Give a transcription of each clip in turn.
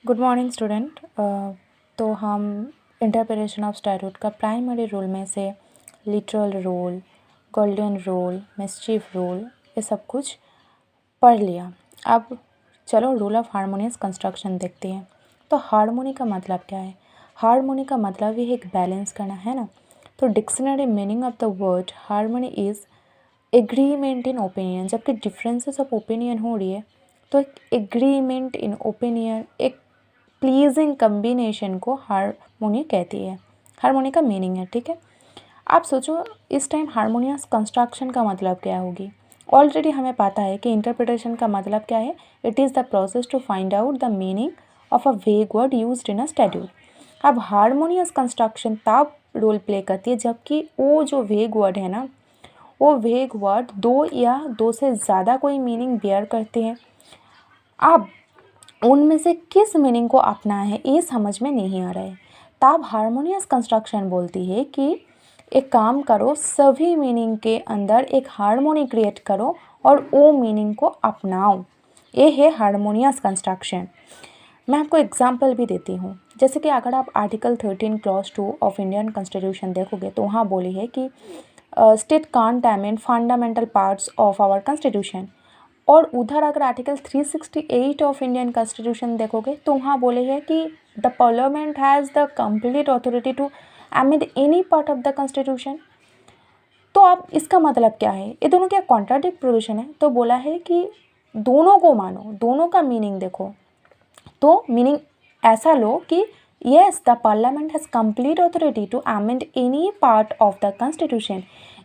Good morning student. तो हम interpretation of statute का प्राइमरी रूल में से literal rule, golden rule, mischief rule ये सब कुछ पढ़ लिया। अब चलो रूल ऑफ हार्मोनियस कंस्ट्रक्शन देखते हैं। तो हार्मोनी का मतलब क्या है? हार्मोनी का मतलब ही एक बैलेंस करना है ना। तो dictionary meaning of the word harmony is agreement in opinion. जबकि डिफरेंसेस ऑफ ओपिनियन हो रही है तो एक एग्रीमेंट इन ओपिनियन, एक प्लीजिंग कम्बिनेशन को हार्मोनी कहती है। हार्मोनी का मीनिंग है, ठीक है। आप सोचो इस टाइम हार्मोनियस कंस्ट्रक्शन का मतलब क्या होगी। ऑलरेडी हमें पता है कि इंटरप्रिटेशन का मतलब क्या है। It is the process to find out the meaning of a vague word used in a statute. अब हार्मोनियस कंस्ट्रक्शन तब रोल प्ले करती है जबकि वो जो वेग वर्ड है ना, वो वेग वर्ड दो या दो से ज़्यादा कोई मीनिंग बेयर करते हैं। अब उनमें से किस मीनिंग को अपना है ये समझ में नहीं आ रहा है। तब हार्मोनियस कंस्ट्रक्शन बोलती है कि एक काम करो, सभी मीनिंग के अंदर एक हार्मोनी क्रिएट करो और वो मीनिंग को अपनाओ। ये है हार्मोनियस कंस्ट्रक्शन। मैं आपको एग्जाम्पल भी देती हूँ। जैसे कि अगर आप article 13 clause 2 of Indian constitution देखोगे तो वहाँ बोली है कि state can't amend fundamental parts of our constitution. और उधर अगर आर्टिकल 368 ऑफ इंडियन कॉन्स्टिट्यूशन देखोगे तो वहाँ बोले है कि the parliament has the complete authority to amend any part of the constitution. तो अब इसका मतलब क्या है? ये दोनों क्या कॉन्ट्राडिक्ट प्रोविजन है? तो बोला है कि दोनों को मानो, दोनों का मीनिंग देखो। तो मीनिंग ऐसा लो कि yes the parliament has complete authority to amend any part of the constitution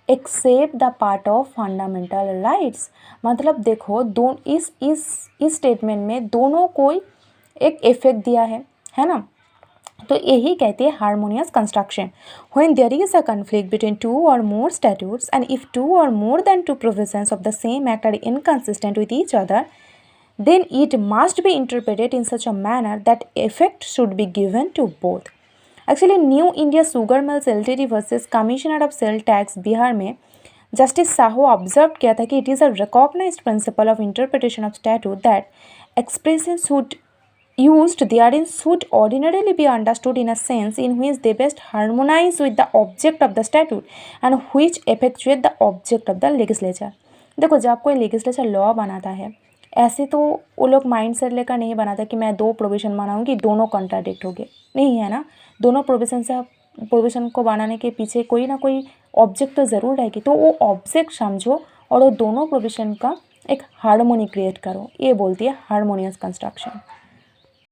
except the part of fundamental rights. मतलब देखो इस स्टेटमेंट में दोनों को एक इफेक्ट दिया है ना। तो यही कहते हैं harmonious construction. When there is a conflict between two or more statutes and if two or more than two provisions of the same act are inconsistent with each other, then it must be interpreted in such a manner that effect should be given to both. Actually, new India sugar mills LTD versus commissioner of sale tax Bihar में justice Sahu observe किया था कि it is a recognised principle of interpretation of statute that expression should used therein should ordinarily be understood in a sense in which they best harmonize with the object of the statute and which effectuate the object of the legislature. देखो जब कोई legislature law बनाता है ऐसे तो वो लोग mind set लेकर नहीं बनाता कि मैं दो प्रोविज़न बनाऊंगी, दोनों कॉन्ट्राडिक्ट हो गए, नहीं है ना। दोनों प्रोविज़न को बनाने के पीछे कोई ना कोई ऑब्जेक्ट तो ज़रूर रहेगी। तो वो ऑब्जेक्ट समझो और वो दोनों प्रोविज़न का एक हार्मोनी क्रिएट करो, ये बोलती है हार्मोनियस कंस्ट्रक्शन।